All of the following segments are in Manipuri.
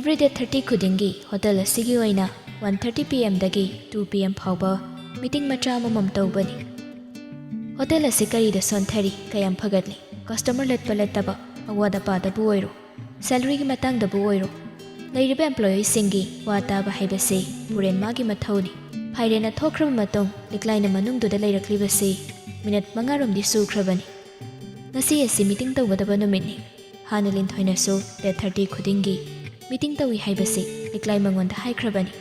Every day 30 खुदिंगी होटल असिगी ओइना 1:30 PM दगी 2 PM फाउबा मीटिंग मचा ममम तौबनी होटल असि करीदा सोन्थरी कयम फगतली कस्टमर लेटपा लेटबा अवादा पादबु ओइरो सैलरी की मतंगदबु ओइरो लैरिबा एम्प्लॉई सिंगी वाताबा हाइबसे पुरेन मागी मथौनी फाइरेना थोख्रब मतों लिक्लाइना मनुंगदुदा लैरक्लिबसे minute 5 रोमदी सुख्रबनी ngasi asi meeting tawgadaba numitni hana linthoinasu day 30 khudingi meeting tawi haibase liklai mangonda haikrabani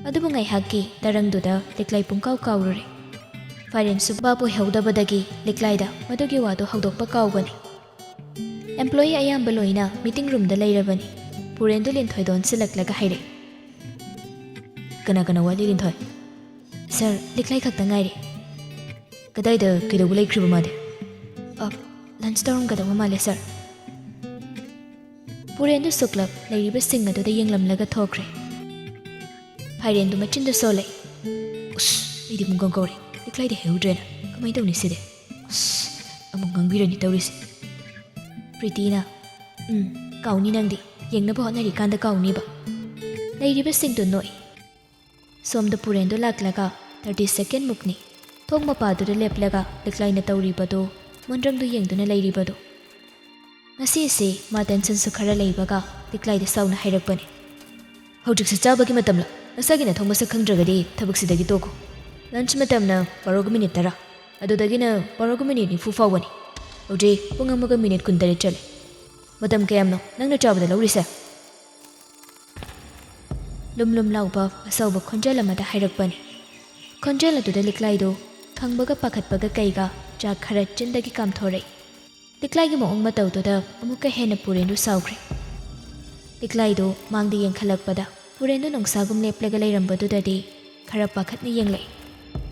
adubu ngai hakki tarangduda liklai pungkau kaurure faren subbabu heudabadagi liklaida madugi wadu hawdokpa kaubani employee ayamba loina meeting room da lairabani purendu linthoidon silaklaga haire kana kana wali linthoi sir liklai khakta ngaire kadaida kidobu laikriba made lunch tawrumgadaba male sir purendu suklap lairiba singa do da yenglamlaga thokre phairendu machinda sole us idi mungong kore liklai de heudrena kamai tawni side us among gangbirani tawrisi pritina kauni nangdi yengnaba hotnari kanda kauni ba lairiba singdo noi somda purendu laklaga 30 second mukni thongma padu de leplaga liklai na tawri bado मंड्रंग दु येंगदुना लैरिबदो ngasi se ma tension su khara leibaga liklai de sauna hairakpani hojik se chabagi matamla asagi na thongma sa khangdragadi thabak sidagi toko lunch matamna 12 minute tara adudagi na 12 minute ni fu fawani oje pungamaga minute kundare chale matam kayamno nangna chabada lawri sa lumlum lauba asawba khonjala mada hairakpani khonjala du de liklai do khangbaga pakhatbaga kaiga चा खरा चिंदगी काम थोरे लिक्लाई की मोंग मतौ तो दा अमुका हेन पुरेंदु साउख्रे लिक्लाई दो मांगदे यंखलकपदा पुरेंदु नोंसागुम लेपलगा लैरंबदु ददी खरा पाखतनि यंगलै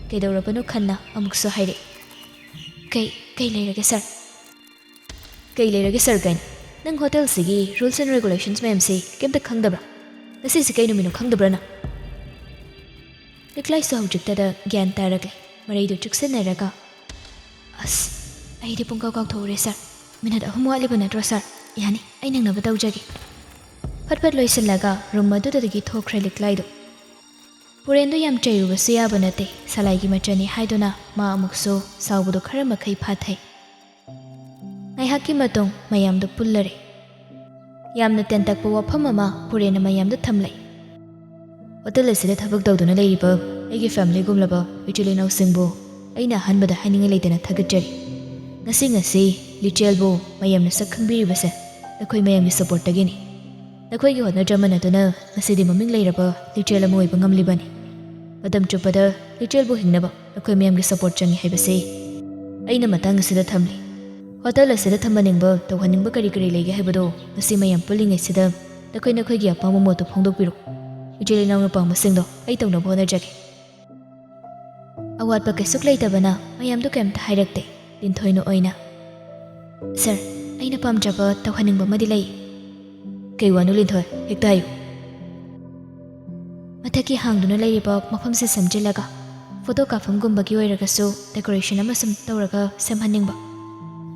केदौरबनु खन्ना अमुकसो हाइरे कई लेरगे सर गाइन नंग होटल सिगी रूल्स एंड रेगुलेशंस मैम से केमता खंगदब्रा नसी से कई नुमिनु खंगदब्राना लिक्लाई सो हौजिकता ज्ञान तारगले मरैदु चुक्सनरगा अस अइदि पुंकाउ काउ थोरे सर मिनट अहुम वालिब नट्रो सर यानी अइ नंगनब तौजगे फटफट लोइसलगा रूम मदुदगी थोख्रे लिक्लाइदो पुरेंदो याम चैरुबसु याबा नते सलाइगी मचनी हाइदुना मा अमुकसो साउबदो खरा मखै फाथै ngaihakki matong mayamdo pullare yamna tentakpa wafam ama purena mayamdo thamlai hotel asida thabak tawduna leiriba aigi family gumlaba ichilinaw singbo aina hanbada haninga leitana thagachari ngasi lichelbo mayamna sakhangbiribase nakhoi mayamgi support tagini nakhoi gi hotna jamana tuna ngasidi maming leiraba lichel ama oiba ngamlibani madam chupada lichelbo hingnaba nakhoi mayamgi support changi haibase aina matang asida thamli hotel asida thamaningba tawhaningba kari lege haibado ngasi mayam pulingai sida nakhoi gi apama moto phongdokpiro ichilinaw na pangma singdo ai tawna bona jage awat pa kesuk leitabana mayam do kem thairakte linthoino oina sir aina pamjaba tawhaningba madi lei kei wanu linthoi hekta ayu mathaki hangduna leiriba mafam se samjilaga photo kafam gumba gi oiraga so decoration ama sam tawraga semhaningba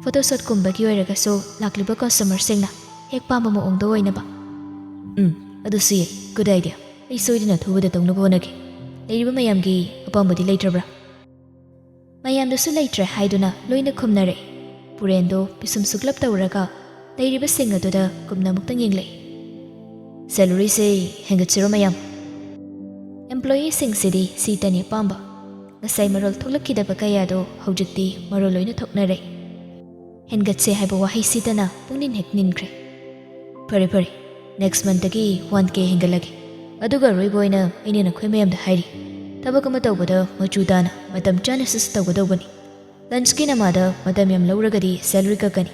photo shot gumba gi oiraga so lakliba customer singna hek pamba mo ongdo oina ba adu si good idea ai soidina thubada tawna bonagi leiriba mayamgi apambadi leitrabra mayamdasu leitre haiduna loina khumnare purendo pisum suklap tawraga leiriba sing aduda kumna muktang yenglei salary se hengatsiro mayam employee sing city sitani pamba ngasai marol thoklakidaba kayado hojikti marol loina thoknare hengatse haiba wahai sitana pungnin hekninkre pare next month gi 1k hengalagi aduga roiboina aine na khoi mayam da hairi tabak ama tawbada machudana matam chana sis tawgadobani lunch ki namada matam yam lawragadi salary ka kani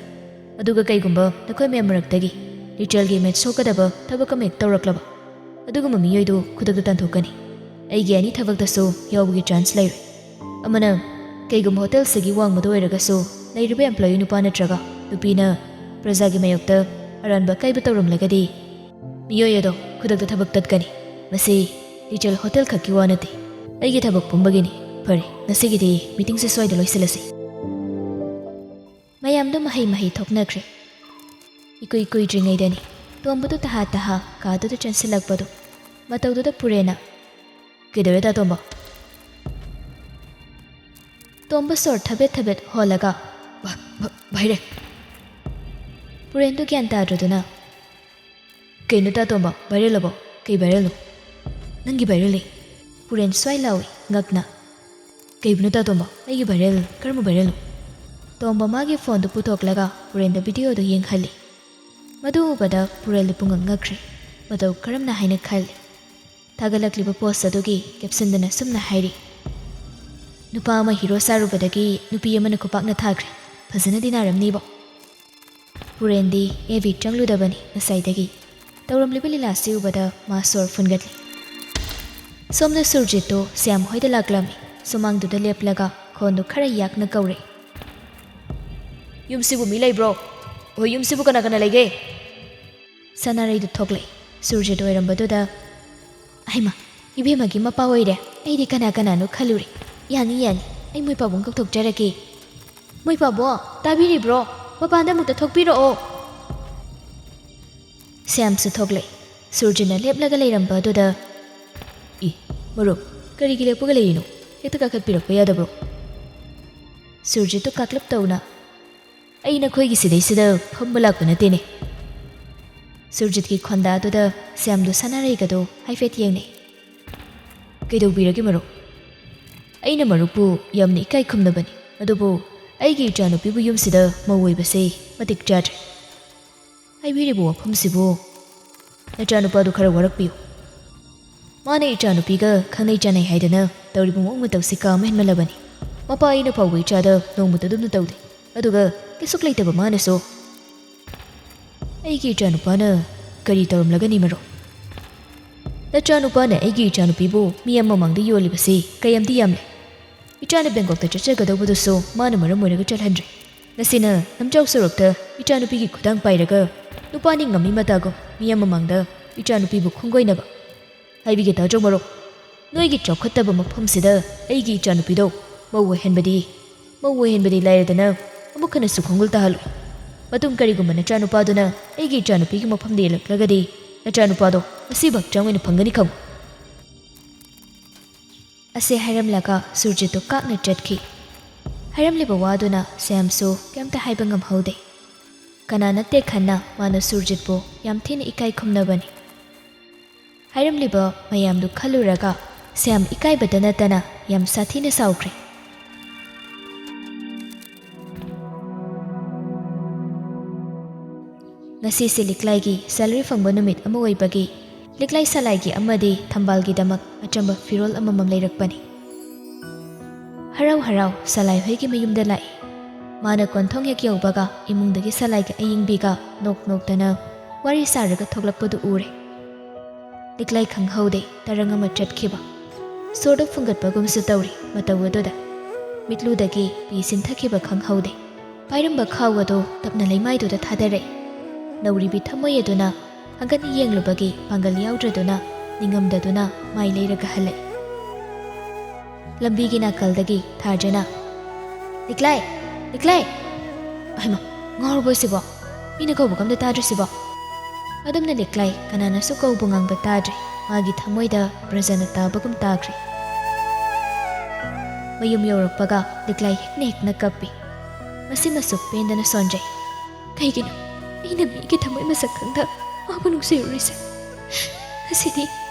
aduga kaigumba nakhoi mayam raktagi ritual gi match sokadaba tabak ama tawraklaba aduga mami yoidu khudakta tanthokani aigi ani thabak da so yawgi chance lai amana kaigumba hotel sigi wangmado oiraga so lairiba employee nupa natraga nupina praja gi mayokta aranba kaiba tawramlagadi miyoyado khudakta thabak tatkani masi ritual hotel khaki wanati aigi thabak pumbagini pare nasigidi meeting se soida loisilasi mayam do mahai thoknakre ikoi dringai dani ꯇꯣꯝꯕꯗꯨ ꯇꯍꯥ ꯇꯍꯥ ꯀꯥꯗꯨꯗ ꯆꯪꯁꯤꯜꯂꯛꯄꯗꯨ ꯃꯇꯧꯗꯨꯗ ꯄꯨꯔꯦꯟꯅ "ꯀꯩꯗꯧꯔꯦ ꯇꯥ ꯇꯣꯝꯕ?" ꯇꯣꯝꯕ ꯁꯣꯔ ꯊꯕꯦꯠ ꯊꯕꯦꯠ ꯍꯣꯜꯂꯒ "ꯚꯥꯏꯔꯦ." ꯄꯨꯔꯦꯟꯗꯨ ꯒ꯭ꯌꯥꯟ ꯇꯥꯗ꯭ꯔꯗꯨꯅ "ꯀꯩꯅꯣ ꯇꯥ ꯇꯣꯝꯕ, ꯚꯥꯏꯔꯦꯜꯂꯕꯣ? ꯀꯩ ꯚꯥꯏꯔꯦꯜꯅꯣ?" "ꯅꯪꯒꯤ ꯚꯥꯏꯔꯦꯜꯅꯤ." ꯄꯨꯔꯦꯟ ꯁ꯭ꯋꯥꯏ ꯂꯥꯎꯏ ꯉꯛꯅ꯫ "ꯀꯩꯕꯨꯅꯣ ꯇꯥ ꯇꯣꯝꯕ? ꯑꯩꯒꯤ ꯚꯥꯏꯔꯦꯜ ꯀꯔꯝꯕ ꯚꯥꯏꯔꯦꯜꯅꯣ?" ꯇꯣꯝꯕ ꯃꯥꯒꯤ ꯐꯣꯟꯗꯨ ꯄꯨꯊꯣꯛꯂꯒ ꯄꯨꯔꯦꯟꯗ ꯚꯤꯗꯤꯑꯣꯗꯨ ꯌꯦꯡꯍꯜꯂꯤ꯫ ꯃꯗꯨ ꯎꯕꯗ ꯄꯨꯔꯦꯜꯗꯨ ꯄꯨꯡꯉꯛ ꯉꯛꯈ꯭ꯔꯦ꯫ ꯃꯇꯧ ꯀꯔꯝꯅ ꯍꯥꯏꯅ ꯈꯜꯂꯤ꯫ ꯊꯥꯒꯠꯂꯛꯂꯤꯕ ꯄꯣꯁ ꯑꯗꯨꯒꯤ ꯀꯦꯞꯁꯟꯗꯅ ꯁꯨꯝꯅ ꯍꯥꯏꯔꯤ: "ꯅꯨꯄꯥ ꯑꯃ ꯍꯤꯔꯣ ꯁꯥꯔꯨꯕꯗꯒꯤ ꯅꯨꯄꯤ ꯑꯃꯅ ꯈꯨꯄꯥꯛꯅ ꯊꯥꯈ꯭ꯔꯦ꯫ ꯐꯖꯅꯗꯤ ꯅꯥꯔꯝꯅꯤꯕꯣ." ꯄꯨꯔꯦꯟꯗꯤ ꯑꯦꯕꯤ ꯆꯪꯂꯨꯗꯕꯅꯤ ꯉꯁꯥꯏꯗꯒꯤ꯫ ꯇꯧꯔꯝꯂꯤꯕ ꯂꯤꯂꯥꯁꯤ ꯎꯕꯗ ꯃꯥ ꯁꯣꯔ ꯐꯨꯟꯒꯠꯂꯤ꯫ ꯁꯣꯝꯗ ꯁꯨꯔꯖꯤꯠꯇꯨ ꯁ꯭ꯌꯥꯝ ꯍꯣꯏꯗ ꯂꯥꯛꯂꯝꯃꯤ꯫ ꯁꯨꯃꯥꯡꯗꯨꯗ ꯂꯦꯞꯂꯒ ꯈꯣꯟꯗꯨ ꯈꯔ ꯌꯥꯛꯅ ꯀꯧꯔꯛꯏ: "ꯌꯨꯝꯁꯤꯕꯨ ꯃꯤ ꯂꯩꯕ꯭ꯔꯣ? ꯍꯣꯏ, ꯌꯨꯝꯁꯤꯕꯨ ꯀꯅꯥ ꯀꯅꯥ ꯂꯩꯒꯦ?" ꯁꯅꯥꯔꯩꯗꯨ ꯊꯣꯛꯂꯛꯏ꯫ ꯁꯨꯔꯖꯤꯠ ꯑꯣꯏꯔꯝꯕꯗꯨꯗ "ꯑꯩꯃ, ꯏꯕꯦꯝꯃꯒꯤ ꯃꯄꯥ ꯑꯣꯏꯔꯦ꯫ ꯑꯩꯗꯤ ꯀꯅꯥ ꯀꯅꯥꯅꯣ ꯈꯜꯂꯨꯔꯦ꯫ ꯌꯥꯅꯤ ꯌꯥꯅꯤ, ꯑꯩ ꯃꯣꯏ ꯄꯥꯕꯨꯡ ꯀꯧꯊꯣꯛꯆꯔꯒꯦ꯫ ꯃꯣꯏ ꯄꯥꯕꯣ, ꯇꯥꯕꯤꯔꯤꯕ꯭ꯔꯣ? ꯃꯄꯥꯟꯗ ꯑꯃꯨꯛꯇ ꯊꯣꯛꯄꯤꯔꯛꯑꯣ." ꯁ꯭ꯌꯥꯝꯁꯨ ꯊꯣꯛꯂꯛꯏ꯫ ꯁꯨꯔꯖꯤꯠꯅ ꯂꯦꯞꯂꯒ ꯂꯩꯔꯝꯕ ꯑꯗꯨꯗ "ꯃꯔꯨꯞ, ꯀꯔꯤꯒꯤ ꯂꯦꯞꯄꯒ ꯂꯩꯔꯤꯅꯣ? ꯍꯦꯛꯇ ꯀꯥꯈꯠꯄꯤꯔꯛꯄ ꯌꯥꯗꯕ꯭ꯔꯣ?" ꯁꯨꯔꯖꯤꯠꯇꯨ ꯀꯥꯛꯂꯞ ꯇꯧꯅ "ꯑꯩ ꯅꯈꯣꯏꯒꯤ ꯁꯤꯗꯩꯁꯤꯗ ꯐꯝꯕ ꯂꯥꯛꯄ ꯅꯠꯇꯦꯅꯦ." ꯁꯨꯔꯖꯤꯠꯀꯤ ꯈꯣꯟꯗꯥꯗꯨꯗ ꯁ꯭ꯌꯥꯝꯗꯨ ꯁꯅꯥꯔꯩꯒꯗꯨ ꯍꯥꯏꯐꯦꯠ ꯌꯦꯡꯅꯩ꯫ "ꯀꯩꯗꯧꯕꯤꯔꯒꯦ ꯃꯔꯨꯞ?" "ꯑꯩꯅ ꯃꯔꯨꯞꯄꯨ ꯌꯥꯝꯅ ꯏꯀꯥꯏ ꯈꯨꯝꯅꯕꯅꯤ, ꯑꯗꯨꯕꯨ ꯑꯩꯒꯤ ꯏꯆꯥꯅꯨꯄꯤꯕꯨ ꯌꯨꯝꯁꯤꯗ ꯃꯧ ꯑꯣꯏꯕꯁꯦ ꯃꯇꯤꯛ ꯆꯥꯗ꯭ꯔꯦ꯫ ꯍꯥꯏꯕꯤꯔꯤꯕ ꯋꯥꯐꯝꯁꯤꯕꯨ ꯅꯆꯥꯅꯨꯄꯥꯗꯨ ꯈꯔ ꯋꯥꯔꯛꯄꯤꯌꯨ꯫ ꯃꯥꯅ ꯏꯆꯥꯅꯨꯄꯤꯒ ꯈꯪꯅꯩ ꯆꯥꯅꯩ ꯍꯥꯏꯗꯅ ꯇꯧꯔꯤꯕ ꯃꯑꯣꯡ ꯃꯇꯧꯁꯤ ꯀꯥ ꯑꯃ ꯍꯦꯟꯃꯜꯂꯕꯅꯤ꯫ ꯃꯄꯥ ꯑꯩꯅ ꯐꯥꯎꯕ ꯏꯆꯥꯗ ꯅꯣꯡꯃꯇ ꯑꯗꯨꯝꯅ ꯇꯧꯗꯦ, ꯑꯗꯨꯒ ꯀꯩꯁꯨꯛ ꯂꯩꯇꯕ ꯃꯥꯅꯁꯨ ꯑꯩꯒꯤ ꯏꯆꯥꯅꯨꯄꯥꯅ ꯀꯔꯤ ꯇꯧꯔꯝꯂꯒꯅꯤ ꯃꯔꯨꯞ? ꯅꯆꯥꯅꯨꯄꯥꯅ ꯑꯩꯒꯤ ꯏꯆꯥꯅꯨꯄꯤꯕꯨ ꯃꯤ ꯑꯃ ꯃꯃꯥꯡꯗ ꯌꯣꯜꯂꯤꯕꯁꯤ ꯀꯌꯥꯝꯗꯤ ꯌꯥꯝꯂꯦ꯫ ꯏꯆꯥꯅ ꯕꯦꯡꯀꯣꯛꯇ ꯆꯠꯆꯒꯗꯧꯕꯗꯨꯁꯨ ꯃꯥꯅ ꯃꯔꯝ ꯑꯣꯏꯔꯒ ꯆꯠꯍꯟꯗ꯭ꯔꯦ꯫ ꯉꯁꯤꯅ ꯂꯝꯖꯥꯎ ꯁꯣꯔꯣꯛꯇ ꯏꯆꯥꯅꯨꯄꯤꯒꯤ ꯈꯨꯗꯥꯡ ꯄꯥꯏꯔꯒ ꯅꯨꯄꯥꯅꯤ ꯉꯝꯃꯤ ꯃꯇꯥꯒꯨꯝ ꯃꯤ ꯑꯃ ꯃꯃꯥꯡꯗ ꯏꯆꯥꯅꯨꯄꯤꯕꯨ ꯈꯣꯡꯒꯣꯏꯅꯕ꯫ ꯍꯥꯏꯕꯤꯒꯦ ꯇꯥꯖꯧ ꯃꯔꯨꯞ, ꯅꯣꯏꯒꯤ ꯆꯥꯎꯈꯠꯇꯕ ꯃꯐꯝꯁꯤꯗ ꯑꯩꯒꯤ ꯏꯆꯥꯅꯨꯄꯤꯗꯣ ꯃꯧ ꯑꯣꯏꯍꯟꯕꯗꯤ ꯂꯥꯏꯔꯗꯅ ꯑꯃꯨꯛ ꯍꯟꯅꯁꯨ ꯈꯣꯡꯒꯨꯜ ꯇꯥꯍꯜꯂꯣꯏ꯫ ꯃꯇꯨꯡ ꯀꯔꯤꯒꯨꯝꯕ ꯅꯆꯥꯅꯨꯄꯥꯗꯨꯅ ꯑꯩꯒꯤ ꯏꯆꯥꯅꯨꯄꯤꯒꯤ ꯃꯐꯝꯗ ꯌꯦꯜꯂꯛꯂꯒꯗꯤ ꯅꯆꯥꯅꯨꯄꯥꯗꯣ ꯉꯁꯤꯕꯨ ꯍꯛꯆꯥꯡ ꯑꯣꯏꯅ ꯐꯪꯒꯅꯤ ꯈꯪꯉꯨ." ꯑꯁꯦ ꯍꯥꯏꯔꯝꯂꯒ ꯁꯨꯔꯖꯤꯠꯇꯨ ꯀꯥꯛꯅ ꯆꯠꯈꯤ꯫ ꯍꯥꯏꯔꯝꯂꯤꯕ ꯋꯥꯗꯨꯅ ꯁ꯭ꯌꯥꯝꯁꯨ ꯀꯩꯝꯇ ꯍꯥꯏꯕ ꯉꯝꯍꯧꯗꯦ꯫ ꯀꯅꯥ ꯅꯠꯇꯦ ꯈꯟꯅ ꯃꯥꯅ ꯁꯨꯔꯖꯤꯠꯄꯨ ꯌꯥꯝ ꯊꯤꯅ ꯏꯀꯥꯏ ꯈꯨꯝꯅꯕꯅꯤ꯫ ꯍꯥꯏꯔꯝꯂꯤꯕ ꯃꯌꯥꯝꯗꯨ ꯈꯜꯂꯨꯔꯒ ꯁ꯭ꯌꯥꯝ ꯏꯀꯥꯏꯕꯇ ꯅꯠꯇꯅ ꯌꯥꯝ ꯁꯥꯊꯤꯅ ꯁꯥꯎꯈ꯭ꯔꯦ꯫ ꯉꯁꯤꯁꯦ ꯂꯤꯛꯂꯥꯏꯒꯤ ꯁꯦꯂꯔꯤ ꯐꯪꯕ ꯅꯨꯃꯤꯠ ꯑꯃ ꯑꯣꯏꯕꯒꯤ ꯂꯤꯛꯂꯥꯏ ꯁꯂꯥꯏꯒꯤ ꯑꯃꯗꯤ ꯊꯝꯕꯥꯜꯒꯤꯗꯃꯛ ꯑꯆꯝꯕ ꯐꯤꯔꯣꯜ ꯑꯃꯃꯝ ꯂꯩꯔꯛꯄꯅꯤ꯫ ꯍꯔꯥꯎ ꯍꯔꯥꯎ ꯁꯂꯥꯏ ꯍꯣꯏꯒꯤ ꯃꯌꯨꯝꯗ ꯂꯥꯛꯏ꯫ ꯃꯥꯅ ꯀꯣꯟꯊꯣꯡ ꯍꯦꯛ ꯌꯧꯕꯒ ꯏꯃꯨꯡꯗꯒꯤ ꯁꯂꯥꯏꯒ ꯑꯌꯤꯡꯕꯤꯒ ꯅꯣꯛ ꯅꯣꯛꯇꯅ ꯋꯥꯔꯤ ꯁꯥꯔꯒ ꯊꯣꯛꯂꯛꯄꯗꯨ ꯎꯔꯦ꯫ ꯂꯤꯛꯂꯥꯏ ꯈꯪꯍꯧꯗꯦ ꯇꯔꯪ ꯑꯃ ꯆꯠꯈꯤꯕ꯫ ꯁꯣꯔꯗ ꯐꯨꯡꯒꯠꯄꯒꯨꯝꯁꯨ ꯇꯧꯔꯤ ꯃꯇꯧ ꯑꯗꯨꯗ꯫ ꯃꯤꯠꯂꯨꯗꯒꯤ ꯄꯤ ꯁꯤꯟꯊꯈꯤꯕ ꯈꯪꯍꯧꯗꯦ꯫ ꯄꯥꯏꯔꯝꯕ ꯈꯥꯎ ꯑꯗꯨ ꯇꯞꯅ ꯂꯩꯃꯥꯏꯗꯨꯗ ꯊꯥꯗꯔꯛꯏ꯫ ꯅꯧꯔꯤꯕꯤ ꯊꯝꯃꯣꯏ ꯑꯗꯨꯅ ꯍꯪꯒꯠꯅ ꯌꯦꯡꯂꯨꯕꯒꯤ ꯄꯥꯡꯒꯜ ꯌꯥꯎꯗ꯭ꯔꯗꯨꯅ ꯅꯤꯡꯉꯝꯗꯗꯨꯅ ꯃꯥꯏ ꯂꯩꯔꯒ ꯍꯜꯂꯛꯏ꯫ ꯂꯝꯕꯤꯒꯤ ꯅꯥꯀꯜꯗꯒꯤ ꯊꯥꯖꯅ "ꯂꯤꯛꯂꯥꯏ, ꯂꯤꯛꯂꯥꯏ!" "ꯑꯍꯩꯃ, ꯉꯥꯎꯔꯕꯣ ꯁꯤꯕꯣ? ꯃꯤꯅ ꯀꯧꯕꯒ ꯑꯝꯇ ꯇꯥꯗ꯭ꯔꯤꯁꯤꯕꯣ?" ꯑꯗꯨꯝꯅ ꯂꯤꯛꯂꯥꯏ ꯀꯅꯥꯅꯁꯨ ꯀꯧꯕ ꯉꯥꯡꯕ ꯇꯥꯗ꯭ꯔꯦ꯫ ꯃꯥꯒꯤ ꯊꯃꯣꯏꯗ ꯕ꯭ꯔꯖꯅ ꯇꯥꯕꯒꯨꯝ ꯇꯥꯈ꯭ꯔꯦ꯫ ꯃꯌꯨꯝ ꯌꯧꯔꯛꯄꯒ ꯂꯤꯛꯂꯥꯏ ꯍꯦꯛꯅ ꯍꯦꯛꯅ ꯀꯞꯄꯤ꯫ ꯃꯁꯤꯃꯁꯨ ꯄꯦꯟꯗꯅ ꯁꯣꯟꯖꯩ꯫ ꯀꯩꯒꯤꯅꯣ ꯑꯩꯅ ꯃꯤꯒꯤ ꯊꯃꯣꯏ ꯃꯁꯛ ꯈꯪꯗ ꯃꯥꯕꯨ ꯅꯨꯡꯁꯤꯔꯨꯔꯤꯁꯦ? ꯉꯁꯤꯗꯤ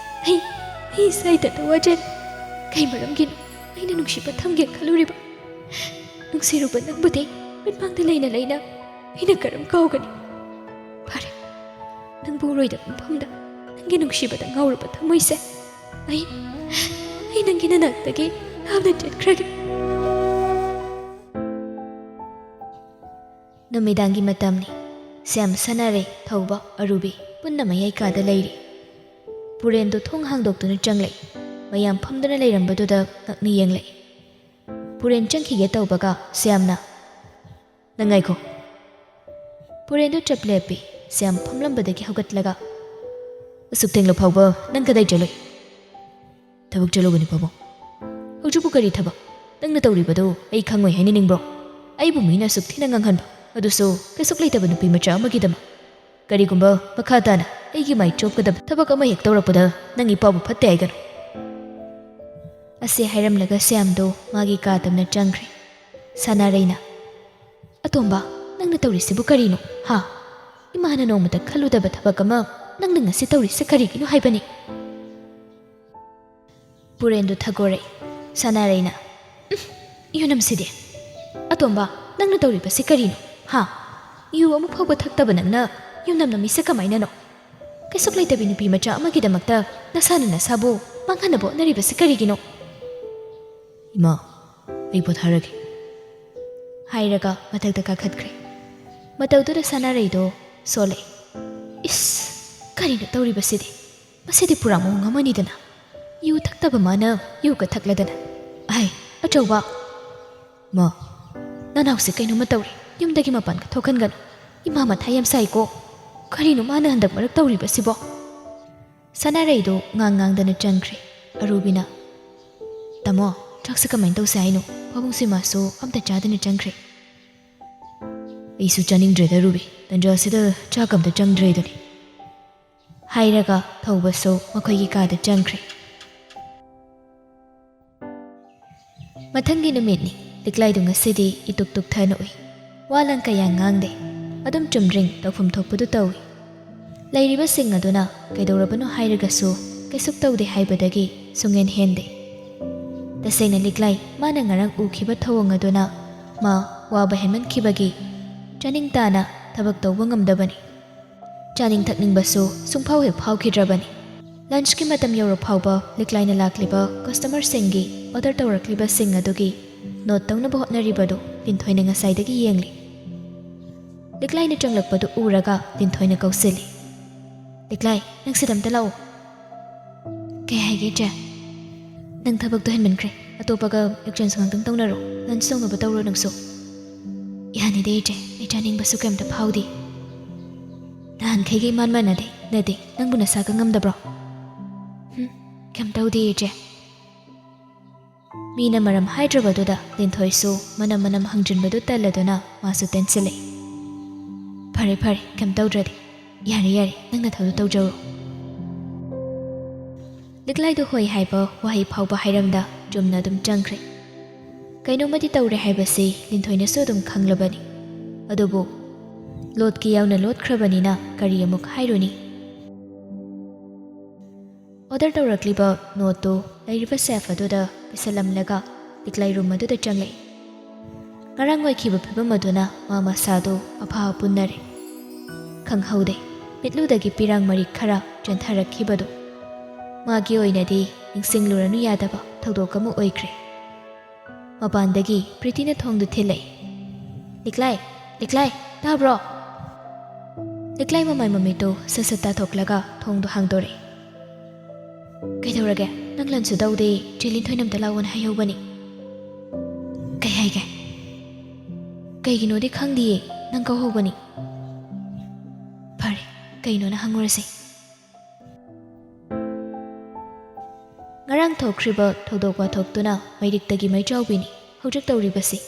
ꯑꯩ ꯏꯁꯥꯏꯗꯅ ꯋꯥꯖꯔꯦ꯫ ꯀꯩ ꯃꯔꯝꯒꯤꯅꯣ ꯑꯩꯅ ꯅꯨꯡꯁꯤꯕ ꯊꯝꯒꯦ ꯈꯜꯂꯨꯔꯤꯕ? ꯅꯨꯡꯁꯤꯔꯨꯕ ꯅꯪꯕꯨꯗꯤ ꯃꯤꯠꯃꯥꯡꯗ ꯂꯩꯅ ꯂꯩꯅ ꯑꯩꯅ ꯀꯔꯝ ꯀꯥꯎꯒꯅꯤ? ꯐꯔꯦ, ꯅꯪꯕꯨ ꯎꯔꯣꯏꯗꯕ ꯃꯐꯝꯗ ꯅꯪꯒꯤ ꯅꯨꯡꯁꯤꯕꯗ ꯉꯥꯎꯔꯕ ꯊꯃꯣꯏꯁꯦ ꯑꯩ ꯅꯪꯒꯤ ꯅꯅꯥꯛꯇꯒꯤ ꯂꯥꯞꯅ ꯆꯠꯈ꯭ꯔꯒꯦ꯫ ꯅꯨꯃꯤꯗꯥꯡꯒꯤ ꯃꯇꯝꯅꯤ꯫ ꯁ꯭ꯌꯥꯝ, ꯁꯅꯥꯔꯩ, ꯊꯧꯕ, ꯑꯔꯨꯕꯤ ꯄꯨꯟꯅ ꯃꯌꯥꯏ ꯀꯥꯗ ꯂꯩꯔꯤ꯫ ꯄꯨꯔꯦꯟꯗꯨ ꯊꯣꯡ ꯍꯥꯡꯗꯣꯛꯇꯨꯅ ꯆꯪꯂꯛꯏ꯫ ꯃꯌꯥꯝ ꯐꯝꯗꯨꯅ ꯂꯩꯔꯝꯕꯗꯨꯗ ꯉꯛꯅ ꯌꯦꯡꯂꯛꯏ꯫ ꯄꯨꯔꯦꯟ ꯆꯪꯈꯤꯒꯦ ꯇꯧꯕꯒ ꯁ꯭ꯌꯥꯝꯅ "ꯅꯪ ꯉꯥꯏꯈꯣ." ꯄꯨꯔꯦꯟꯗꯨ ꯆꯞ ꯂꯦꯞꯄꯤ꯫ ꯁ꯭ꯌꯥꯝ ꯐꯝꯂꯝꯕꯗꯒꯤ ꯍꯧꯒꯠꯂꯒ "ꯑꯁꯨꯛ ꯊꯦꯡꯂ ꯐꯥꯎꯕ ꯅꯪ ꯀꯗꯥꯏ ꯆꯠꯂꯨꯏ?" "ꯊꯕꯛ ꯆꯠꯂꯨꯕꯅꯤ ꯄꯥꯕꯨꯡ." "ꯍꯧꯖꯤꯛꯄꯨ ꯀꯔꯤ ꯊꯕꯛ? ꯅꯪꯅ ꯇꯧꯔꯤꯕꯗꯨ ꯑꯩ ꯈꯪꯉꯣꯏ ꯍꯥꯏꯅꯅꯤꯡꯕ꯭ꯔꯣ? ꯑꯩꯕꯨ ꯃꯤꯅ ꯑꯁꯨꯛ ꯊꯤꯅ ꯉꯥꯡꯍꯟꯕ, ꯑꯗꯨꯁꯨ ꯀꯩꯁꯨꯛ ꯂꯩꯇꯕ ꯅꯨꯄꯤ ꯃꯆꯥ ꯑꯃꯒꯤꯗꯃꯛ." ꯀꯔꯤꯒꯨꯝꯕ ꯃꯈꯥ ꯇꯥꯅ ꯑꯩꯒꯤ ꯃꯥꯏ ꯆꯣꯞꯀꯗꯕ ꯊꯕꯛ ꯑꯃ ꯍꯦꯛ ꯇꯧꯔꯛꯄꯗ ꯅꯪꯒꯤ ꯄꯥꯎꯕ ꯐꯠꯇꯦ ꯍꯥꯏꯒꯅꯨ ꯑꯁꯤ ꯍꯥꯏꯔꯝꯂꯒ ꯁ꯭ꯌꯥꯝꯗꯣ ꯃꯥꯒꯤ ꯀꯥ ꯇꯝꯅ ꯆꯪꯈ꯭ꯔꯦ ꯁꯅꯥꯔꯩꯅ ꯑꯇꯣꯝꯕ ꯅꯪꯅ ꯇꯧꯔꯤꯁꯤꯕꯨ ꯀꯔꯤꯅꯣ ꯍꯥ ꯏꯃꯥꯅ ꯅꯣꯡꯃꯇ ꯈꯜꯂꯨꯗꯕ ꯊꯕꯛ ꯑꯃ ꯅꯪꯅ ꯉꯁꯤ ꯇꯧꯔꯤꯁꯦ ꯀꯔꯤꯒꯤꯅꯣ ꯍꯥꯏꯕꯅꯤ ꯄꯨꯔꯦꯟꯗꯨ ꯊꯒꯣꯔꯩ ꯁꯅꯥꯔꯩꯅ ꯌꯨꯅꯝꯁꯤꯗꯤ ꯑꯇꯣꯝꯕ ꯅꯪꯅ ꯇꯧꯔꯤꯕꯁꯤ ꯀꯔꯤꯅꯣ ꯍꯥ ꯌꯨ ꯑꯃꯨꯛ ꯐꯥꯎꯕ ꯊꯛꯇꯕ ꯅꯪꯅ ꯌꯨꯝꯅꯝ ꯅꯝꯃꯤꯁꯦ ꯀꯃꯥꯏꯅꯅꯣ ꯀꯩꯁꯨꯛ ꯂꯩꯇꯕꯤ ꯅꯨꯄꯤ ꯃꯆꯥ ꯑꯃꯒꯤꯗꯃꯛꯇ ꯅꯁꯥꯅ ꯅꯁꯥꯕꯨ ꯃꯥꯡꯍꯟꯅꯕ ꯍꯣꯠꯅꯔꯤꯕꯁꯤ ꯀꯔꯤꯒꯤꯅꯣ ꯏꯃꯥ ꯑꯩ ꯄꯣꯊꯥꯔꯒꯦ ꯍꯥꯏꯔꯒ ꯃꯊꯛꯇ ꯀꯥꯈꯠꯈ꯭ꯔꯦ ꯃꯇꯧꯗꯨꯗ ꯁꯅꯥꯔꯩꯗꯣ ꯁꯣꯜꯂꯦ ꯏꯁ ꯀꯔꯤꯅꯣ ꯇꯧꯔꯤꯕꯁꯤꯗꯤ ꯃꯁꯤꯗꯤ ꯄꯨꯔꯥ ꯃꯑꯣꯡ ꯑꯃꯅꯤꯗꯅ ꯌꯨ ꯊꯛꯇꯕ ꯃꯥꯅ ꯌꯨꯒ ꯊꯛꯂꯗꯅ ꯑꯩ ꯑꯆꯧꯕ ꯃꯥ ꯅꯅꯥꯎꯁꯦ ꯀꯩꯅꯣꯝꯃ ꯇꯧꯔꯤ ꯌꯨꯝꯗꯒꯤ ꯃꯄꯥꯟꯒ ꯊꯣꯛꯍꯟꯒꯅꯨ ꯏꯃꯥ ꯃꯊꯥ ꯌꯥꯝ ꯁꯥꯏꯀꯣ ꯀꯔꯤꯅꯣ ꯃꯥꯅ ꯍꯟꯗꯛ ꯃꯔꯛ ꯇꯧꯔꯤꯕꯁꯤꯕꯣ ꯁꯅꯥꯔꯩꯗꯣ ꯉꯥꯡꯗꯅ ꯆꯪꯈ꯭ꯔꯦ ꯑꯔꯨꯕꯤꯅ ꯇꯥꯃꯣ ꯆꯥꯛꯁꯦ ꯀꯃꯥꯏꯅ ꯇꯧꯁꯦ ꯍꯥꯏꯅꯣ ꯄꯥꯕꯨꯡꯁꯤ ꯃꯥꯁꯨ ꯑꯝꯇ ꯆꯥꯗꯅ ꯆꯪꯈ꯭ꯔꯦ ꯑꯩꯁꯨ ꯆꯥꯅꯤꯡꯗ꯭ꯔꯦꯗ ꯔꯨꯕꯤ ꯇꯟꯖꯥꯁꯤꯗ ꯆꯥꯛ ꯑꯝꯇ ꯆꯪꯗ꯭ꯔꯦꯗꯨꯅꯤ ꯍꯥꯏꯔꯒ ꯊꯧꯕꯁꯨ ꯃꯈꯣꯏꯒꯤ ꯀꯥꯗ ꯆꯪꯈ꯭ꯔꯦ ꯃꯊꯪꯒꯤ ꯅꯨꯃꯤꯠꯅꯤ ꯂꯤꯛꯂꯥꯏꯗꯨ ꯉꯁꯤꯗꯤ ꯏꯇꯨꯛ ꯇꯨꯛꯊꯅ ꯎꯏ ꯋꯥ ꯂꯥꯡ ꯀꯌꯥ ꯉꯥꯡꯗꯦ ꯑꯗꯨꯝ ꯆꯨꯝꯗ꯭ꯔꯤꯡ ꯇꯧꯐꯝ ꯊꯣꯛꯄꯗꯨ ꯇꯧꯏ ꯂꯩꯔꯤꯕꯁꯤꯡ ꯑꯗꯨꯅ ꯀꯩꯗꯧꯔꯕꯅꯣ ꯍꯥꯏꯔꯒꯁꯨ ꯀꯩꯁꯨꯛ ꯇꯧꯗꯦ ꯍꯥꯏꯕꯗꯒꯤ ꯁꯨꯡꯍꯦꯟ ꯍꯦꯟꯗꯦ ꯇꯁꯦꯡꯅ ꯂꯤꯛꯂꯥꯏ ꯃꯥꯅ ꯉꯔꯥꯡ ꯎꯈꯤꯕ ꯊꯧꯑꯣꯡ ꯑꯗꯨꯅ ꯃꯥ ꯋꯥꯕ ꯍꯦꯟꯃꯟꯈꯤꯕꯒꯤ ꯆꯥꯅꯤꯡ ꯇꯥꯅ ꯊꯕꯛ ꯇꯧꯕ ꯉꯝꯗꯕꯅꯤ ꯆꯥꯅꯤꯡ ꯊꯛꯅꯤꯡꯕꯁꯨ ꯁꯨꯡꯐꯥꯎ ꯍꯦꯛ ꯐꯥꯎꯈꯤꯗ꯭ꯔꯕꯅꯤ ꯂꯟꯆꯀꯤ ꯃꯇꯝ ꯌꯧꯔ ꯐꯥꯎꯕ ꯂꯤꯛꯂꯥꯏꯅ ꯂꯥꯛꯂꯤꯕ ꯀꯁꯇꯃꯔꯁꯤꯡꯒꯤ ꯑꯣꯔꯗꯔ ꯇꯧꯔꯛꯂꯤꯕꯁꯤꯡ ꯑꯗꯨꯒꯤ ꯅꯣꯠ ꯇꯧꯅꯕ ꯍꯣꯠꯅꯔꯤꯕꯗꯨ ꯂꯤꯟꯊꯣꯏꯅ ꯉꯁꯥꯏꯗꯒꯤ ꯌꯦꯡꯂꯤ ꯂꯤꯛꯂꯥꯏꯅ ꯆꯪꯂꯛꯄꯗꯨ ꯎꯔꯒ ꯂꯤꯟꯊꯣꯏꯅ ꯀꯧꯁꯤꯜꯂꯤ ꯂꯤꯛꯂꯥꯏ ꯅꯪ ꯁꯤꯗ ꯑꯝꯇ ꯂꯥꯛꯑꯣ ꯀꯩ ꯍꯥꯏꯒꯦ ꯏꯆꯦ ꯅꯪ ꯊꯕꯛꯇꯣ ꯍꯦꯟꯃꯟꯈ꯭ꯔꯦ ꯑꯇꯣꯞꯄꯒ ꯑꯦꯛꯆꯦꯟꯖ ꯉꯥꯛꯇꯪ ꯇꯧꯅꯔꯣ ꯂꯟꯆ ꯇꯧꯅꯕ ꯇꯧꯔꯣ ꯅꯪꯁꯨ ꯌꯥꯅꯤꯗꯦ ꯏꯆꯦ ꯑꯩ ꯆꯥꯅꯤꯡꯕꯁꯨ ꯀꯩꯝꯇ ꯐꯥꯎꯗꯦ ꯅꯍꯥꯟꯈꯩꯒ ꯏꯃꯥꯟ ꯃꯥꯟꯅꯗꯦ ꯅꯗꯦ ꯅꯪꯕꯨ ꯅꯁꯥꯒ ꯉꯝꯗꯕ꯭ꯔꯣ ꯀꯩꯝ ꯇꯧꯗꯦ ꯏꯆꯦ ꯃꯤꯅ ꯃꯔꯝ ꯍꯥꯏꯗ꯭ꯔꯕꯗꯨꯗ ꯂꯤꯟꯊꯣꯏꯁꯨ ꯃꯅꯝ ꯍꯪꯖꯤꯟꯕꯗꯨ ꯇꯜꯂꯗꯨꯅ ꯃꯥꯁꯨ ꯇꯦꯟꯁꯤꯜꯂꯛꯏ ꯐꯔꯦ ꯐꯔꯦ ꯀꯩꯝ ꯇꯧꯗ꯭ꯔꯗꯤ ꯌꯥꯔꯦ ꯅꯪ ꯅꯊꯧꯗꯨ ꯇꯧꯖꯔꯣ ꯂꯤꯛꯂꯥꯏꯗꯨ ꯍꯣꯏ ꯍꯥꯏꯕ ꯋꯥꯍꯩ ꯐꯥꯎꯕ ꯍꯥꯏꯔꯝꯗ ꯆꯨꯝꯅ ꯑꯗꯨꯝ ꯆꯪꯈ꯭ꯔꯦ ꯀꯩꯅꯣꯝꯃꯗꯤ ꯇꯧꯔꯦ ꯍꯥꯏꯕꯁꯤ ꯂꯤꯟꯊꯣꯏꯅꯁꯨ ꯑꯗꯨꯝ ꯈꯪꯂꯕꯅꯤ ꯑꯗꯨꯕꯨ ꯂꯣꯠꯀꯤ ꯌꯥꯎꯅ ꯂꯣꯠꯈ꯭ꯔꯕꯅꯤꯅ ꯀꯔꯤ ꯑꯃꯨꯛ ꯍꯥꯏꯔꯨꯅꯤ ꯑꯣꯔꯗꯔ ꯇꯧꯔꯛꯂꯤꯕ ꯅꯣꯠꯇꯨ ꯂꯩꯔꯤꯕ ꯁꯦꯐ ꯑꯗꯨꯗ ꯄꯤꯁꯜꯂꯝꯂꯒ ꯂꯤꯛꯂꯥꯏ ꯔꯨꯝ ꯑꯗꯨꯗ ꯆꯪꯂꯛꯏ ꯉꯔꯥꯡ ꯑꯣꯏꯈꯤꯕ ꯐꯤꯕꯝ ꯑꯗꯨꯅ ꯃꯥ ꯃꯁꯥꯗꯨ ꯑꯐꯥ ꯄꯨꯟꯅꯔꯦ ꯈꯪꯍꯧꯗꯦ ꯃꯤꯠꯂꯨꯗꯒꯤ ꯄꯤꯔꯥꯡ ꯃꯔꯤꯛ ꯈꯔ ꯆꯦꯟꯊꯔꯛꯈꯤꯕꯗꯨ ꯃꯥꯒꯤ ꯑꯣꯏꯅꯗꯤ ꯅꯤꯡꯁꯤꯡꯂꯨꯔꯅꯨ ꯌꯥꯗꯕ ꯊꯧꯗꯣꯛ ꯑꯃ ꯑꯣꯏꯈ꯭ꯔꯦ ꯃꯄꯥꯟꯗꯒꯤ ꯄ꯭ꯔꯤꯇꯤꯅ ꯊꯣꯡꯗꯨ ꯊꯤꯜꯂꯛꯏ ꯂꯤꯛꯂꯥꯏ ꯇꯥꯕ꯭ꯔꯣ ꯂꯤꯛꯂꯥꯏ ꯃꯃꯥꯏ ꯃꯃꯤꯠꯇꯨ ꯁꯠ ꯇꯥꯊꯣꯛꯂꯒ ꯊꯣꯡꯗꯨ ꯍꯥꯡꯗꯣꯔꯛꯏ ꯀꯩꯗꯧꯔꯒꯦ ꯅꯪ ꯂꯟꯁꯨ ꯇꯧꯗꯦ ꯆꯦ ꯂꯤꯟꯊꯣꯏꯅ ꯑꯝꯇ ꯂꯥꯛꯑꯣꯅ ꯍꯥꯏꯍꯧꯕꯅꯤ ꯀꯩ ꯍꯥꯏꯒꯦ ꯀꯩꯒꯤꯅꯣꯗꯤ ꯈꯪꯗꯤꯌꯦ ꯅꯪ ꯀꯧꯍꯧꯕꯅꯤ ꯐꯔꯦ ꯀꯩꯅꯣꯅ ꯍꯪꯉꯨꯔꯁꯤ ꯉꯔꯥꯡ ꯊꯣꯛꯈ꯭ꯔꯤꯕ ꯊꯧꯗꯣꯛ ꯋꯥꯊꯣꯛꯇꯨꯅ ꯃꯩꯔꯤꯛꯇꯒꯤ ꯃꯩꯆꯥꯎꯕꯤꯅꯤ ꯍꯧꯖꯤꯛ ꯇꯧꯔꯤꯕꯁꯤ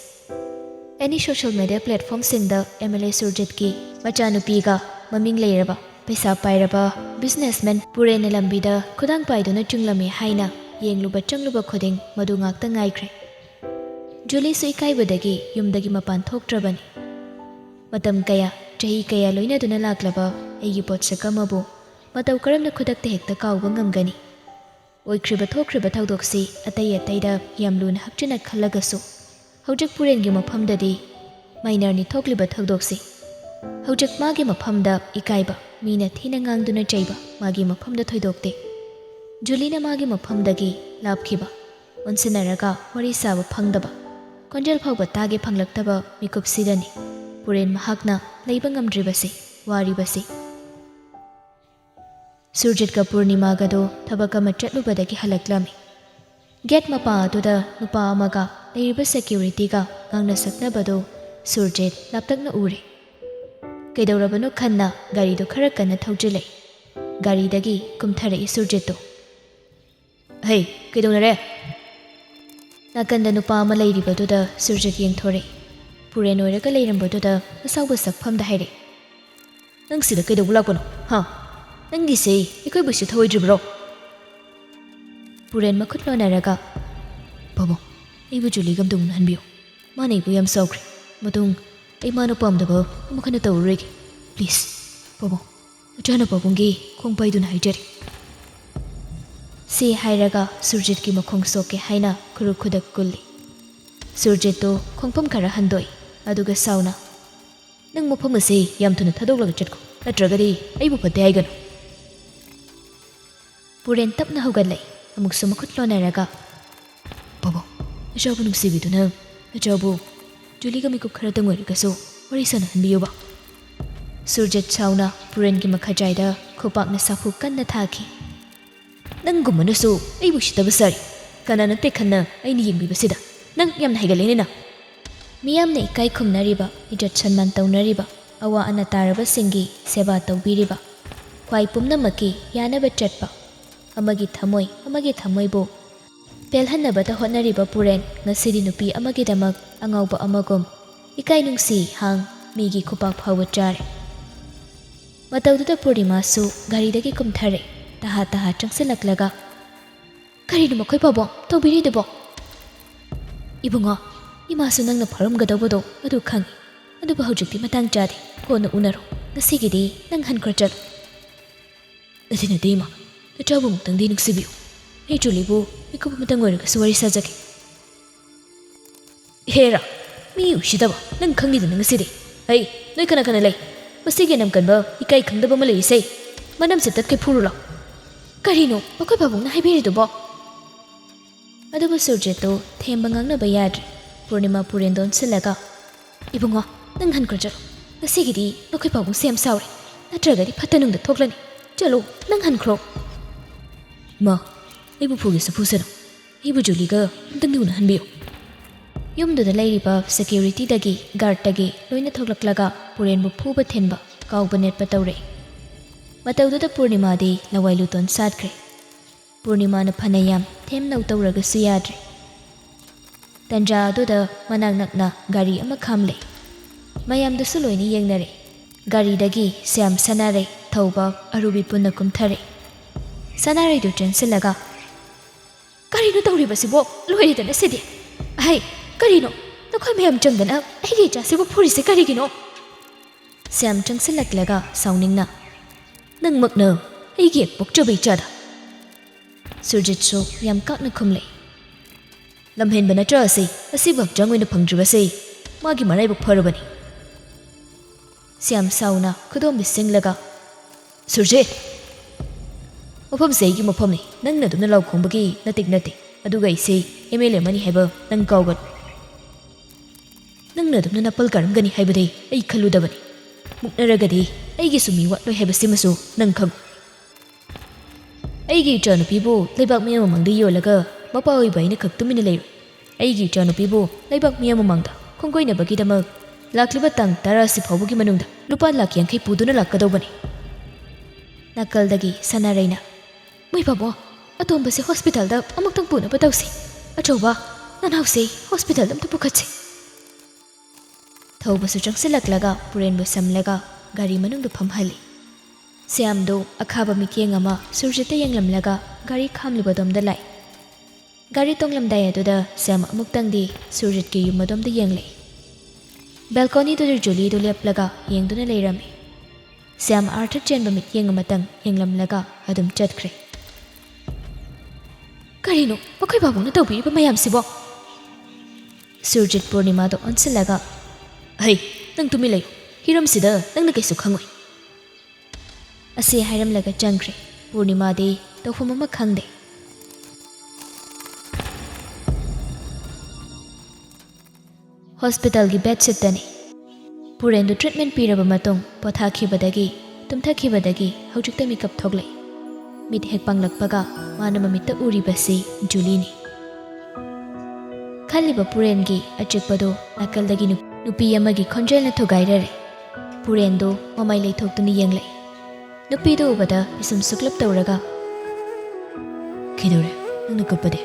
ꯑꯦꯅꯤ ꯁꯣꯁꯤꯌꯦꯜ ꯃꯤꯗꯤꯌꯥ ꯄ꯭ꯂꯦꯠꯐꯣꯔꯝꯁꯤꯡꯗ MLA ꯁꯨꯔꯖꯤꯠꯀꯤ ꯃꯆꯥꯅꯨꯄꯤꯒ ꯃꯃꯤꯡ ꯂꯩꯔꯕ ꯄꯩꯁꯥ ꯄꯥꯏꯔꯕ ꯕꯤꯖꯤꯅꯦꯁꯃꯦꯟ ꯄꯨꯔꯦꯟꯅ ꯂꯝꯕꯤꯗ ꯈꯨꯗꯥꯡ ꯄꯥꯏꯗꯨꯅ ꯆꯨꯡꯂꯝꯃꯤ ꯍꯥꯏꯅ ꯌꯦꯡꯂꯨꯕ ꯆꯪꯂꯨꯕ ꯈꯨꯗꯤꯡ ꯃꯗꯨ ꯉꯥꯛꯇ ꯉꯥꯏꯈ꯭ꯔꯦ ꯖꯨꯂꯤꯁꯨ ꯏꯀꯥꯏꯕꯗꯒꯤ ꯌꯨꯝꯗꯒꯤ ꯃꯄꯥꯟ ꯊꯣꯛꯇ꯭ꯔꯕꯅꯤ ꯃꯇꯝ ಕಯಾ ꯆꯍꯤ ಕಯಾ ಲೊಯ್ನದುನ ಲಾಗ್ಲಬ ಐಗಿ ಪೊತ್ಸಕ ಅಮಬು ಮತೌ ಕರಮ್ನ ಖುದಕ್ತ ಹೆಕ್ತ ಕಾವುಬ ngамಗನಿ ಒಯ್ಖ್ರಿಬ ಥೋಖ್ರಿಬ ಥೌದೋಕ್ಸಿ ಅತೈ ಅತೈದ ಯಾಮ್ಲೂನ ಹಕ್ಚಿನ ಖಲ್ಲಗಸು ಹೌಜಕ್ ಪುರೇನ್ಗಿ ಮಫಮ್ದದಿ ಮೈನರ್ನಿ ಥೋಕ್ಲಿಬ ಥೌದೋಕ್ಸಿ ಹೌಜಕ್ ಮಾಗಿ ಮಫಮ್ದ ಇಕಾಯ್ಬ ಮೀನ ಥೀನ ngang ಚೈಬ ಮಾಗಿ ಮಫಮ್ದ ಥೊಯ್ದೋಕ್ತೆ ಜುಲಿನ ಮಾಗಿ ಮಫಮ್ದಗಿ ಲಾಪ್ಖಿಬ ಒನ್ಸಿನರಗ worry ಸಾಬ ಫಂಗ್ದಬ ಕೊಂಜಲ್ ಫಾವ್ಬ ತಾಗೆ ಫಂಗ್ಲಕ್ತಬ ಮಿಕುಪ್ಸಿದನಿ ಪುರೇನ್ ಮಹಾಕ್ನ ಲೈಬ ngамದ್ರಿಬಸಿ ವಾರಿಬಸಿ ಸುರ್ಜಿತ್ಕ ಪೂರ್ಣಿಮಾಗದು ಥಬಕಮ ಚಟ್ಲುಬದಗಿ ಹಲಕ್ಲಮಿ get ಮಪಾ ಅದುದ ನುಪಾ ಅಮಗ ಲೈರಿಬ ಸೆಕ್ಯೂರಿಟಿಗ ngangna saknabado Surjit ಲಾಪ್ತಕ್ನ ಊರೆ ಕೈದೌರಬನು Khanna ಗಾರಿದು ಖರ ಕನ್ನ ಥೌಜಿಲೈ ಗಾರಿದಗಿ ಕುಮ್ಥರೈ ಸುರ್ಜಿತ್ತು ಹೇ ಕೈದೌನರೆ ನಾಕಂದ ನುಪಾ ಅಮ ಲೈರಿಬದುದ ಸುರ್ಜಿತ್ ಯೆಂಥೋರೆ ಪುರೇನ್ ಒಯ್ರಗ ಲೈರಂಬದುದ ಅಸಾವ್ಬ ಸಕ್ಫಮ್ದ ಹೈರೆ ꯅꯪ ꯁꯤꯗ ꯀꯩꯗꯧꯕ ꯂꯥꯛꯄꯅꯣ ꯍꯥ ꯅꯪꯒꯤꯁꯦ ꯑꯩꯈꯣꯏꯕꯨꯁꯨ ꯊꯧꯑꯣꯏꯗ꯭ꯔꯤꯕ꯭ꯔꯣ ꯄꯨꯔꯦꯟ ꯃꯈꯨꯠ ꯂꯣꯟꯅꯔꯒ ꯄꯥꯕꯨꯡ ꯑꯩꯕꯨ ꯖꯨꯂꯤꯒ ꯑꯝꯇ ꯎꯅꯍꯟꯕꯤꯌꯨ ꯃꯥꯅ ꯑꯩꯕꯨ ꯌꯥꯝ ꯁꯥꯎꯈ꯭ꯔꯦ ꯃꯇꯨꯡ ꯑꯩ ꯃꯥꯅ ꯄꯥꯝꯗꯕ ꯑꯃꯨꯛ ꯍꯟꯅ ꯇꯧꯔꯔꯣꯏꯒꯦ ꯄ꯭ꯂꯤꯖ ꯄꯥꯕꯨꯡ ꯅꯆꯥꯅ ꯄꯥꯕꯨꯡꯒꯤ ꯈꯣꯡ ꯄꯥꯏꯗꯨꯅ ꯍꯥꯏꯖꯔꯤ ꯁꯤ ꯍꯥꯏꯔꯒ ꯁꯨꯔꯖꯤꯠꯀꯤ ꯃꯈꯣꯡ ꯁꯣꯛꯀꯦ ꯍꯥꯏꯅ ꯈꯨꯔꯨ ꯈꯨꯗꯛ ꯀꯨꯜꯂꯤ ꯁꯨꯔꯖꯤꯠꯇꯨ ꯈꯣꯡꯐꯝ ꯈꯔ ꯍꯟꯗꯣꯛꯏ ꯑꯗꯨꯒ ꯁꯥꯎꯅ ꯅꯪ ꯃꯐꯝ ꯑꯁꯤ ꯌꯥꯝ ꯊꯨꯅ ꯊꯥꯗꯣꯛꯂꯒ ꯆꯠꯈꯣ ꯅꯠꯇ꯭ꯔꯒꯗꯤ ꯑꯩꯕꯨ ꯐꯠꯇꯦ ꯍꯥꯏꯒꯅꯨ ꯄꯨꯔꯦꯟ ꯇꯞꯅ ꯍꯧꯒꯠꯂꯛꯏ ꯑꯃꯨꯛꯁꯨ ꯃꯈꯨꯠ ꯂꯣꯟꯅꯔꯒ ꯄꯥꯕꯨꯡ ꯅꯆꯥꯕꯨ ꯅꯨꯡꯁꯤꯕꯤꯗꯨꯅ ꯅꯆꯥꯕꯨ ꯖꯨꯂꯤꯒ ꯃꯤꯀꯨꯞ ꯈꯔꯇꯪ ꯑꯣꯏꯔꯒꯁꯨ ꯋꯥꯔꯤ ꯁꯥꯟꯅꯍꯟꯕꯤꯌꯨꯕ ꯁꯨꯔꯖꯤꯠ ꯁꯥꯎꯅ ꯄꯨꯔꯦꯟꯒꯤ ꯃꯈꯥꯖꯥꯏꯗ ꯈꯨꯄꯥꯛꯅ ꯁꯥꯐꯨ ꯀꯟꯅ ꯊꯥꯈꯤ ꯅꯪꯒꯨꯝꯕꯅꯁꯨ ꯑꯩꯕꯨ ꯁꯤꯠꯇꯕ ꯁꯥꯔꯤ ꯀꯅꯥꯅ ꯇꯦꯛꯈꯟꯅ ꯑꯩꯅ ꯌꯦꯡꯕꯤꯕꯁꯤꯗ ꯅꯪ ꯌꯥꯝꯅ ꯍꯩꯒꯠꯂꯦꯅꯤꯅ ꯃꯤꯌꯥꯝꯅ ꯏꯀꯥꯏ ꯈꯨꯝꯅꯔꯤꯕ ꯏꯖꯠ ꯁꯟꯃꯥꯟ ꯇꯧꯅꯔꯤꯕ ꯑꯋꯥ ꯑꯅꯥ ꯇꯥꯔꯕꯁꯤꯡꯒꯤ ꯁꯦꯕꯥ ꯇꯧꯕꯤꯔꯤꯕ ꯈ꯭ꯋꯥꯏ ꯄꯨꯝꯅꯃꯛꯀꯤ ꯌꯥꯅꯕ ꯆꯠꯄ ꯑꯃꯒꯤ ꯊꯃꯣꯏꯕꯨ ꯄꯦꯜꯍꯟꯅꯕꯇ ꯍꯣꯠꯅꯔꯤꯕ ꯄꯨꯔꯦꯟ ꯉꯁꯤꯗꯤ ꯅꯨꯄꯤ ꯑꯃꯒꯤꯗꯃꯛ ꯑꯉꯥꯎꯕ ꯑꯃꯒꯨꯝ ꯏꯀꯥꯏ ꯅꯨꯡꯁꯤ ꯍꯥꯡ ꯃꯤꯒꯤ ꯈꯨꯄꯥꯛ ꯐꯥꯎꯕ ꯆꯥꯔꯦ ꯃꯇꯧꯗꯨꯗ ꯄꯨꯔꯅꯤꯃꯥꯁꯨ ꯒꯥꯔꯤꯗꯒꯤ ꯀꯨꯝꯊꯔꯦ ꯇꯍꯥ ꯆꯪꯁꯤꯜꯂꯛꯂꯒ ꯀꯔꯤꯅꯣ ꯃꯈꯣꯏ ꯄꯥꯕꯨꯡ ꯇꯧꯕꯤꯔꯤꯗꯨꯕꯣ ꯏꯕꯨꯡꯉꯣ ꯏꯃꯥꯁꯨ ꯅꯪꯅ ꯐꯔꯝꯒꯗꯧꯕꯗꯣ ꯑꯗꯨ ꯈꯪꯉꯤ ꯑꯗꯨꯕꯨ ꯍꯧꯖꯤꯛꯇꯤ ꯃꯇꯥꯡ ꯆꯥꯗꯦ ꯀꯣꯟꯅ ꯎꯅꯔꯣ ꯉꯁꯤꯒꯤꯗꯤ ꯅꯪ ꯍꯟꯈ꯭ꯔ ꯆꯠꯂꯣ ꯅꯠꯇꯦ ꯏꯃꯥ ꯅꯆꯥꯕꯨ ꯑꯃꯨꯛꯇꯪꯗꯤ ꯅꯨꯡꯁꯤꯕꯤꯌꯨ ꯑꯩ ꯖꯨꯂꯤꯕꯨ ꯃꯤꯀꯨꯞ ꯑꯃꯇꯪ ꯑꯣꯏꯔꯒꯁꯨ ꯋꯥꯔꯤ ꯁꯥꯖꯒꯦ ꯍꯦꯔꯥ ꯃꯤ ꯎꯁꯤꯗꯕ ꯅꯪ ꯈꯪꯉꯤꯗꯅ ꯉꯁꯤꯗꯤ ꯑꯩ ꯅꯣꯏ ꯀꯅꯥ ꯂꯩ ꯃꯁꯤꯒꯤ ꯅꯝ ꯀꯟꯕ ꯏꯀꯥꯏ ꯈꯪꯗꯕ ꯑꯃ ꯂꯩꯔꯤꯁꯦ ꯃꯅꯝꯁꯦ ꯇꯠꯀꯩ ꯐꯨꯔꯨ ꯂꯥꯎ ꯀꯔꯤꯅꯣ ꯃꯈꯣꯏ ꯄꯥꯕꯨꯡꯅ ꯍꯥꯏꯕꯤꯔꯤꯗꯨꯕꯣ ꯑꯗꯨꯕꯨ ꯁꯨꯔꯖꯤꯠꯇꯨ ꯊꯦꯝꯕ ꯉꯥꯡꯅꯕ ꯌꯥꯗ꯭ꯔꯦ ꯄꯨꯔꯅꯤꯃꯥ ꯄꯨꯔꯦꯟꯗꯣ ꯑꯣꯟꯁꯤꯜꯂꯒ ꯏꯕꯨꯡꯉꯣ ꯅꯪ ꯍꯟꯈ꯭ꯔ ꯆꯠꯂꯣ ꯉꯁꯤꯒꯤꯗꯤ ꯅꯈꯣꯏ ꯄꯥꯕꯨꯡꯁꯦ ꯌꯥꯝ ꯁꯥꯎꯔꯦ ꯅꯠꯇ꯭ꯔꯒꯗꯤ ꯐꯠꯇ ꯅꯨꯡꯗ ꯊꯣꯛꯂꯅꯤ ꯆꯠꯂꯣ ꯅꯪ ꯍꯟꯈ꯭ꯔꯣ ꯃꯥ ꯑꯩꯕꯨ ꯐꯨꯒꯦꯁꯨ ꯐꯨꯁꯅꯨ ꯑꯩꯕꯨ ꯖꯨꯂꯤꯒ ꯑꯝꯇꯪꯗꯤ ꯎꯅꯍꯟꯕꯤꯌꯨ ꯌꯨꯝꯗꯨꯗ ꯂꯩꯔꯤꯕ ꯁꯦꯀ꯭ꯌꯨꯔꯤꯇꯤꯗꯒꯤ ꯒꯥꯔꯗꯇꯒꯤ ꯂꯣꯏꯅ ꯊꯣꯛꯂꯛꯂꯒ ꯄꯨꯔꯦꯟꯕꯨ ꯐꯨꯕ ꯊꯤꯟꯕ ꯀꯥꯎꯕ ꯅꯦꯠꯄ ꯇꯧꯔꯛꯏ ꯃꯇꯧꯗꯨꯗ ꯄꯨꯔꯅꯤꯃꯥꯗꯤ ꯂꯋꯥꯏ ꯂꯨꯇꯣꯟ ꯁꯥꯠꯈ꯭ꯔꯦ ꯄꯨꯔꯅꯤꯃꯥꯅ ꯐꯅꯌꯥꯝ ꯊꯦꯝꯅꯧ ꯇꯧꯔꯒꯁꯨ ꯌꯥꯗ꯭ꯔꯦ ꯇꯟꯖꯥ ꯑꯗꯨꯗ ꯃꯅꯥꯛ ꯅꯛꯅ ꯒꯥꯔꯤ ꯑꯃ ꯈꯥꯝꯂꯦ ꯃꯌꯥꯝꯗꯨꯁꯨ ꯂꯣꯏꯅ ꯌꯦꯡꯅꯔꯦ ꯒꯥꯔꯤꯗꯒꯤ ꯁ꯭ꯌꯥꯝ ꯁꯅꯥꯔꯩ ꯊꯧꯕ ꯑꯔꯨꯕꯤ ꯄꯨꯟꯅ ꯀꯨꯝꯊꯔꯦ ꯁꯅꯥꯔꯩꯗꯨ ꯆꯦꯟꯁꯤꯜꯂꯒ ꯀꯔꯤꯅꯣ ꯇꯧꯔꯤꯕꯁꯤꯕꯣ ꯂꯣꯏꯔꯦꯗꯅ ꯁꯤꯗꯤ ꯑꯍꯩ ꯀꯔꯤꯅꯣ ꯅꯈꯣꯏ ꯃꯌꯥꯝ ꯆꯪꯗꯅ ꯑꯩꯒꯤ ꯏꯆꯥꯁꯤꯕꯨ ꯐꯨꯔꯤꯁꯦ ꯀꯔꯤꯒꯤꯅꯣ ꯁ꯭ꯌꯥꯝ ꯆꯪꯁꯤꯜꯂꯛꯂꯒ ꯁꯥꯎꯅꯤꯡꯅ ꯅꯪꯃꯛꯅ ꯑꯩꯒꯤ ꯄꯣꯛꯆꯕ ꯏꯆꯥꯗ ꯁꯨꯔꯖꯤꯠꯁꯨ ꯌꯥꯝ ꯀꯥꯛꯅ ꯈꯨꯝꯂꯦ ꯂꯝꯍꯦꯟꯕ ꯅꯠꯇ꯭ꯔ ꯑꯁꯤ ꯑꯁꯤꯕꯨ ꯍꯛꯆꯥꯡ ꯑꯣꯏꯅ ꯐꯪꯗ꯭ꯔꯤꯕꯁꯦ ꯃꯥꯒꯤ ꯃꯔꯥꯏꯕꯛ ꯐꯔꯕꯅꯤ ꯁ꯭ꯌꯥꯝ ꯁꯥꯎꯅ ꯈꯨꯗꯣꯝꯕꯤ ꯁꯤꯡꯂꯒ ꯁꯨꯔꯖꯤꯠ ꯃꯐꯝꯁꯦ ꯑꯩꯒꯤ ꯃꯐꯝꯅꯤ ꯅꯪꯅ ꯑꯗꯨꯝꯅ ꯂꯥꯎ ꯈꯣꯡꯕꯒꯤ ꯅꯠꯇꯦ ꯑꯗꯨꯒ ꯑꯩꯁꯦ MLA ꯑꯃꯅꯤ ꯍꯥꯏꯕ ꯅꯪ ꯀꯥꯎꯒꯅꯨ ꯅꯪꯅ ꯑꯗꯨꯝꯅ ꯅꯥꯄꯜ ꯀꯥꯔꯝꯒꯅꯤ ꯍꯥꯏꯕꯗꯤ ꯑꯩ ꯈꯜꯂꯨꯗꯕꯅꯤ ꯃꯨꯛꯅꯔꯒꯗꯤ ꯑꯩꯒꯤꯁꯨ ꯃꯤ ꯋꯥꯠꯂꯣꯏ ꯍꯥꯏꯕꯁꯤꯃꯁꯨ ꯅꯪ ꯈꯪꯉꯨ ꯑꯩꯒꯤ ꯏꯆꯥꯅꯨꯄꯤꯕꯨ ꯂꯩꯕꯥꯛ ꯃꯤꯌꯥꯝ ꯃꯃꯥꯡꯗ ꯌꯣꯜꯂꯒ ꯃꯄꯥ ꯑꯣꯏꯕ ꯑꯩꯅ ꯈꯛ ꯇꯨꯃꯤꯟꯅ ꯂꯩꯔꯣꯏ ꯑꯩꯒꯤ ꯏꯆꯥꯅꯨꯄꯤꯕꯨ ꯂꯩꯕꯥꯛ ꯃꯤꯌꯥꯝ ꯃꯃꯥꯡꯗ ꯈꯣꯡꯒꯣꯏꯅꯕꯒꯤꯗꯃꯛ ꯂꯥꯛꯂꯤꯕ ꯇꯥꯡ 10 ꯐꯥꯎꯕꯒꯤ ꯃꯅꯨꯡꯗ ꯂꯨꯄꯥ ꯂꯥꯛ 50 ꯄꯨꯗꯨꯅ ꯂꯥꯛꯀꯗꯧꯕꯅꯤ ꯅꯥꯀꯜꯗꯒꯤ ꯁꯅꯥꯔꯩꯅ ꯃꯣꯏ ꯕꯥꯕꯣ ꯑꯇꯣꯝꯕꯁꯦ ꯍꯣꯁꯄꯤꯇꯥꯜꯗ ꯑꯃꯨꯛꯇꯪ ꯄꯨꯅꯕ ꯇꯧꯁꯤ ꯑꯆꯧꯕ ꯅꯅꯥꯎꯁꯦ ꯍꯣꯁꯄꯤꯇꯥꯜꯗ ꯑꯝꯇ ꯄꯨꯈꯠꯁꯤ ꯊꯧꯕꯁꯨ ꯆꯪꯁꯤꯜꯂꯛꯂꯒ ꯄꯨꯔꯦꯟꯕꯨ ꯁꯝꯂꯒ ꯒꯥꯔꯤ ꯃꯅꯨꯡꯗ ꯐꯝꯍꯜꯂꯤ ꯁ꯭ꯌꯥꯝꯗꯣ ꯑꯈꯥꯕ ꯃꯤꯠꯌꯦꯡ ꯑꯃ ꯁꯨꯔꯖꯤꯠꯇ ꯌꯦꯡꯂꯝꯂꯒ ꯒꯥꯔꯤ ꯈꯥꯝꯂꯤꯕꯗꯣꯝꯗ ꯂꯥꯛꯏ ꯒꯥꯔꯤ ꯇꯣꯡꯂꯝꯗꯥꯏ ꯑꯗꯨꯗ ꯁ꯭ꯌꯥꯝ ꯑꯃꯨꯛꯇꯪꯗꯤ ꯁꯨꯔꯖꯤꯠꯀꯤ ꯌꯨꯝ ꯑꯗꯣꯝꯗ ꯌꯦꯡꯂꯛꯏ ꯕꯦꯜꯀꯣꯅꯤꯗꯨꯗ ꯖꯨꯂꯤꯗꯨ ꯂꯦꯞꯂꯒ ꯌꯦꯡꯗꯨꯅ ꯂꯩꯔꯝꯃꯤ ꯁ꯭ꯌꯥꯝ ꯑꯥꯔꯊ ꯆꯦꯟꯕ ꯃꯤꯠꯌꯦꯡ ꯑꯃꯇꯪ ꯌꯦꯡꯂꯝꯂꯒ ꯑꯗꯨꯝ ꯆꯠꯈ꯭ꯔꯦ ꯀꯔꯤꯅꯣ ꯃꯈꯣꯏ ꯕꯥꯕꯨꯡꯅ ꯇꯧꯕꯤꯔꯤꯕ ꯃꯌꯥꯝꯁꯤꯕꯣ ꯁꯨꯔꯖꯤꯠ ꯄꯨꯔꯅꯤꯃꯥꯗꯣ ꯑꯣꯟꯁꯤꯜꯂꯒ ꯍꯩ ꯅꯪ ꯇꯨꯃꯤꯟ ꯂꯩꯌꯨ ꯍꯤꯔꯝꯁꯤꯗ ꯅꯪꯅ ꯀꯩꯁꯨ ꯈꯪꯉꯣꯏ ꯑꯁꯤ ꯍꯥꯏꯔꯝꯂꯒ ꯆꯪꯈ꯭ꯔꯦ ꯄꯨꯔꯅꯤꯃꯥꯗꯤ ꯇꯧꯐꯝ ꯑꯃ ꯈꯪꯗꯦ ꯍꯣꯁꯄꯤꯇꯥꯜꯒꯤ ꯕꯦꯗꯁꯤꯠꯇꯅꯤ ꯄꯨꯔꯦꯟꯗꯨ ꯇ꯭ꯔꯤꯠꯃꯦꯟ ꯄꯤꯔꯕ ꯃꯇꯨꯡ ꯄꯣꯊꯥꯈꯤꯕꯗꯒꯤ ꯇꯨꯝꯊꯈꯤꯕꯗꯒꯤ ꯍꯧꯖꯤꯛꯇ ꯃꯤꯀꯞ ꯊꯣꯛꯂꯛꯏ ꯃꯤꯠ ꯍꯦꯛ ꯄꯥꯡꯂꯛꯄꯒ ꯃꯥꯅ ꯃꯃꯤꯠꯇ ꯎꯔꯤꯕꯁꯤ ꯖꯨꯂꯤꯅꯤ ꯈꯜꯂꯤꯕ ꯄꯨꯔꯦꯟꯒꯤ ꯑꯆꯤꯛꯄꯗꯨ ꯅꯥꯀꯜꯗꯒꯤ ꯅꯨꯄꯤ ꯑꯃꯒꯤ ꯈꯣꯟꯖꯦꯜꯅ ꯊꯨꯒꯥꯏꯔꯔꯦ ꯄꯨꯔꯦꯟꯗꯨ ꯃꯃꯥꯏ ꯂꯩꯊꯣꯛꯇꯨꯅ ꯌꯦꯡꯂꯛꯏ ꯅꯨꯄꯤꯗꯨ ꯎꯕꯗ ꯄꯤꯁꯨꯝ ꯁꯨꯛꯂꯞ ꯇꯧꯔꯒ ꯀꯩꯗꯧꯔꯦ ꯅꯪꯅ ꯀꯞꯄꯗꯤ